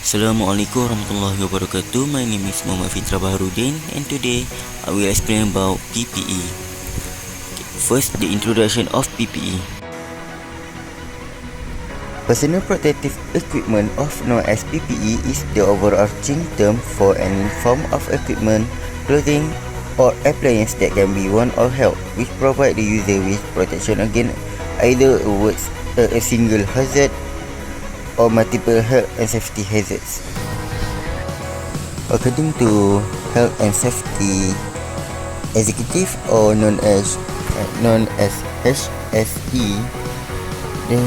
Assalamualaikum warahmatullahi wabarakatuh. My name is Muhammad Fitra Baharudin and today I will explain about PPE. First, the introduction of PPE. Personal protective equipment, often known as PPE, is the overarching term for any form of equipment, clothing, or appliance that can be worn or held, which provide the user with protection against either a single hazard or multiple health and safety hazards. According to Health and Safety Executive, or known as HSE, the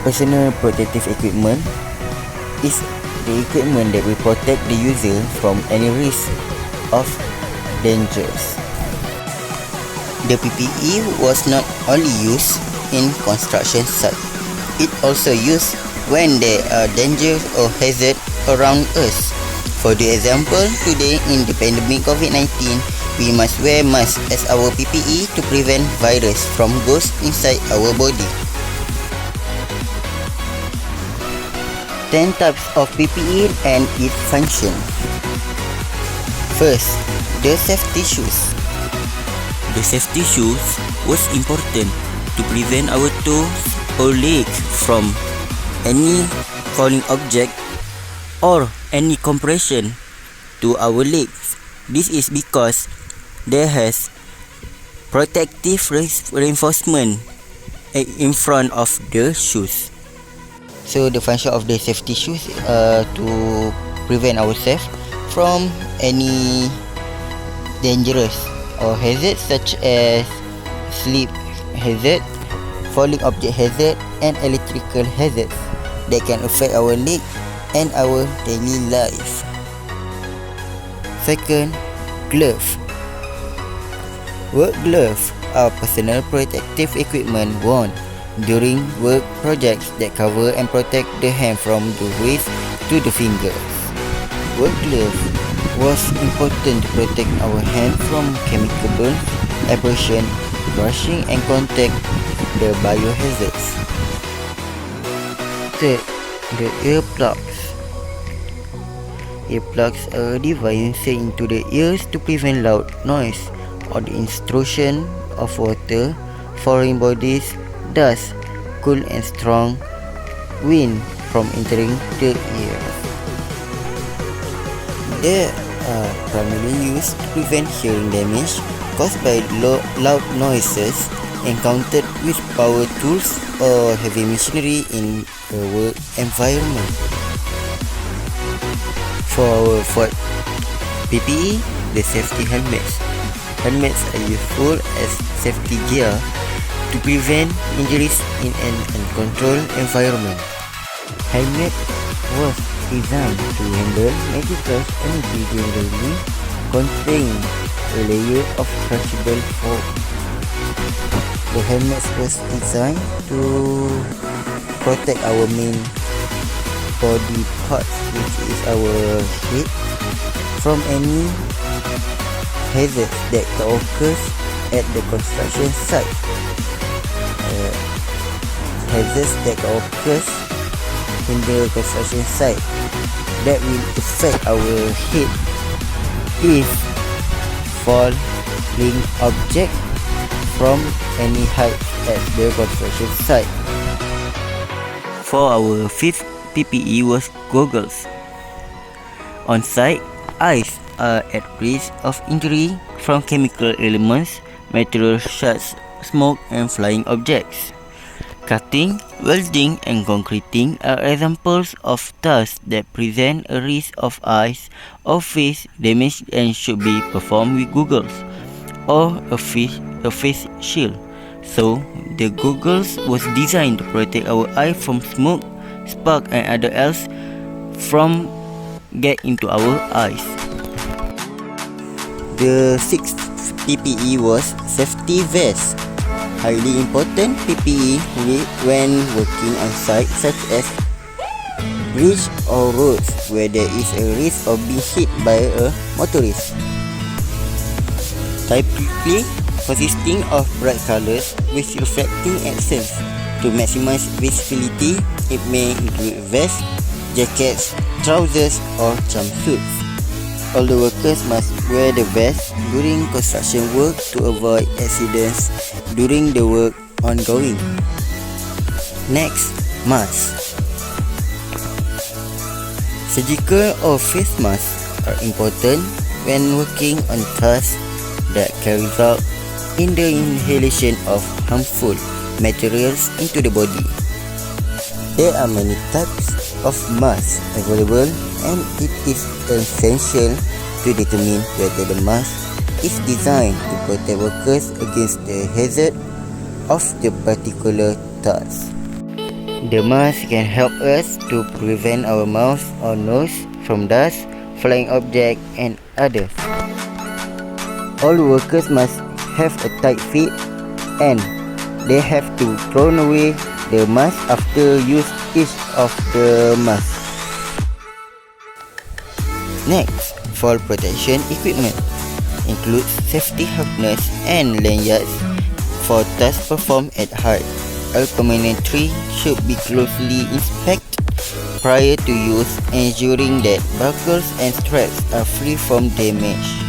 personal protective equipment is the equipment that will protect the user from any risk of dangers. The PPE was not only used in construction sites, it also used when there are dangers or hazards around us. For the example, today in the pandemic COVID-19, we must wear masks as our PPE to prevent virus from goes inside our body. 10 types of PPE and its function. First, the safety shoes. The safety shoes was important to prevent our toes or legs from any falling object or any compression to our legs. This is because there has protective reinforcement in front of the shoes. So the function of the safety shoes to prevent ourselves from any dangerous or hazards such as slip hazard, falling object hazard, and electrical hazards that can affect our leg and our daily life. Second, glove. Work gloves are personal protective equipment worn during work projects that cover and protect the hand from the wrist to the fingers. Work glove was important to protect our hand from chemical burns, abrasion, brushing, and contact the biohazards. Third, the earplugs. Earplugs are a device set into the ears to prevent loud noise or the intrusion of water, foreign bodies, dust, cool and strong wind from entering the ears. They are primarily used to prevent hearing damage caused by loud noises encountered with power tools or heavy machinery in a work environment. For our fourth PPE, the safety helmets. Helmets are useful as safety gear to prevent injuries in an uncontrolled environment. Helmet was designed to handle medical energy generally contain a layer of crushable foam. The helmet was designed to protect our main body parts, which is our head, from any hazards that occurs at the construction site. Hazards that occurs in the construction site that will affect our head if falling object from any height at the construction site. For our fifth PPE was goggles. On site, eyes are at risk of injury from chemical elements, materials such as smoke and flying objects. Cutting, welding, and concreting are examples of tasks that present a risk of eyes or face damage and should be performed with goggles or a face shield. So, the goggles was designed to protect our eye from smoke, spark, and other else from get into our eyes. The sixth PPE was safety vest. Highly important PPE when working on sites such as bridge or roads where there is a risk of being hit by a motorist. Typically consisting of bright colors with reflecting accents. To maximize visibility, it may include vests, jackets, trousers or jumpsuits. All the workers must wear the vest during construction work to avoid accidents during the work ongoing. Next, masks. Surgical or face masks are important when working on tasks that can result in the inhalation of harmful materials into the body. There are many types of masks available, and it is essential to determine whether the mask is designed to protect workers against the hazard of the particular task. The mask can help us to prevent our mouth or nose from dust, flying objects, and others. All workers must have a tight fit, and they have to throw away the mask after use each of the mask. Next, fall protection equipment includes safety harness and lanyards for tasks performed at height. All componentry should be closely inspected prior to use, ensuring that buckles and straps are free from damage.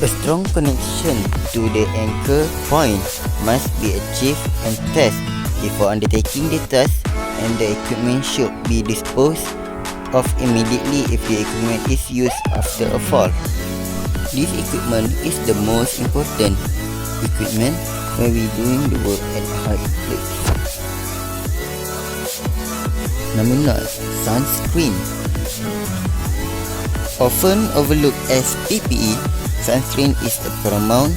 A strong connection to the anchor point must be achieved and tested before undertaking the task, and the equipment should be disposed of immediately if the equipment is used after a fall. This equipment is the most important equipment when we doing the work at high place. Number 9. Sunscreen. Often overlooked as PPE, sunscreen is of paramount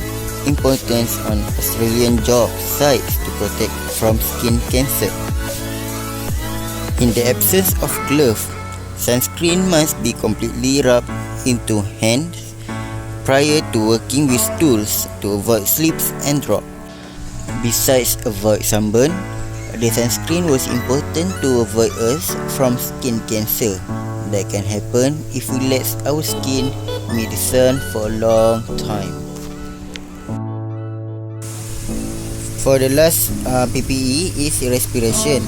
importance on Australian job sites to protect from skin cancer. In the absence of gloves, sunscreen must be completely rubbed into hands prior to working with tools to avoid slips and drop. Besides avoid sunburn, the sunscreen was important to avoid us from skin cancer that can happen if we let our skin meet the sun for a long time. For the last PPE is respiration.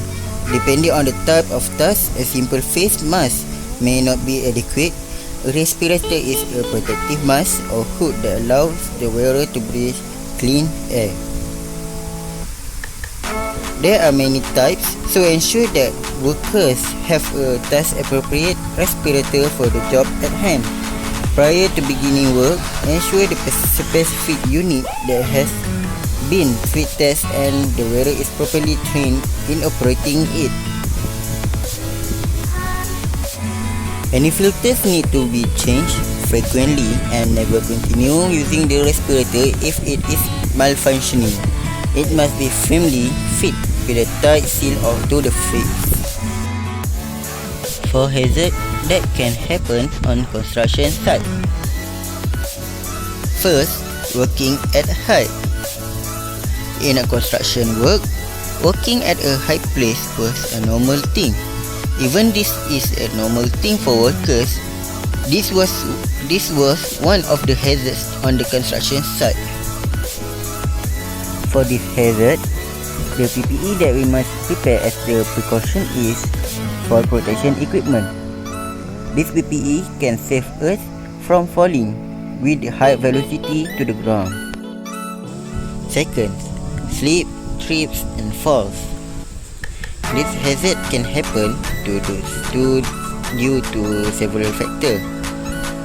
Depending on the type of task, a simple face mask may not be adequate. A respirator is a protective mask or hood that allows the wearer to breathe clean air. There are many types, so ensure that workers have a task-appropriate respirator for the job at hand. Prior to beginning work, ensure the specific unit that has been fit test and the wearer is properly trained in operating it. Any filters need to be changed frequently and never continue using the respirator if it is malfunctioning. It must be firmly fit with a tight seal to the face. For hazards that can happen on construction site. First, working at height. In a construction work, working at a high place was a normal thing. Even this is a normal thing for workers. This was one of the hazards on the construction site. For this hazard, the PPE that we must prepare as the precaution is fall protection equipment. This PPE can save us from falling with high velocity to the ground. Second, slip, trips and falls. This hazard can happen due to several factors.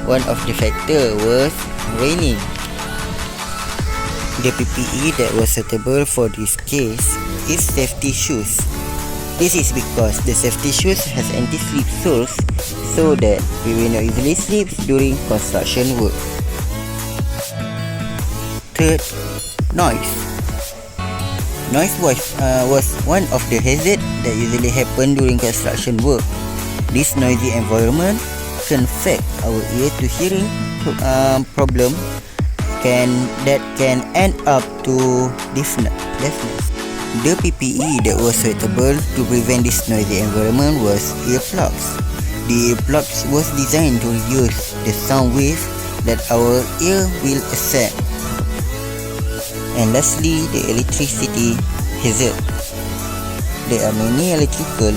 One of the factors was raining. The PPE that was suitable for this case is safety shoes. This is because the safety shoes has anti-slip soles so that we will not easily slip during construction work. Third, noise. Noise was one of the hazards that usually happen during construction work. This noisy environment can affect our ear to hearing problem that can end up to deafness. The PPE that was suitable to prevent this noisy environment was earplugs. The earplugs was designed to reduce the sound wave that our ear will accept. And lastly, the electricity hazard. There are many electrical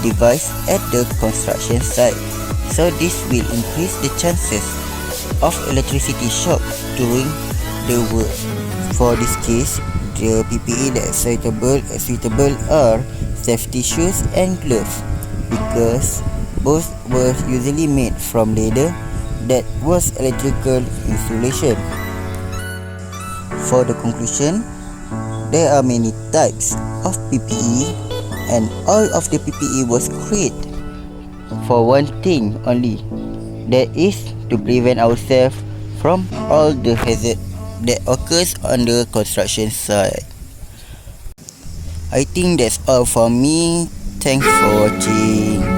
device at the construction site. So this will increase the chances of electricity shock during the work. For this case, the PPE that suitable are safety shoes and gloves, because both were usually made from leather that was electrical insulation. For the conclusion, there are many types of PPE, and all of the PPE was created for one thing only, that is to prevent ourselves from all the hazard that occurs on the construction site. I think that's all for me. Thanks for watching.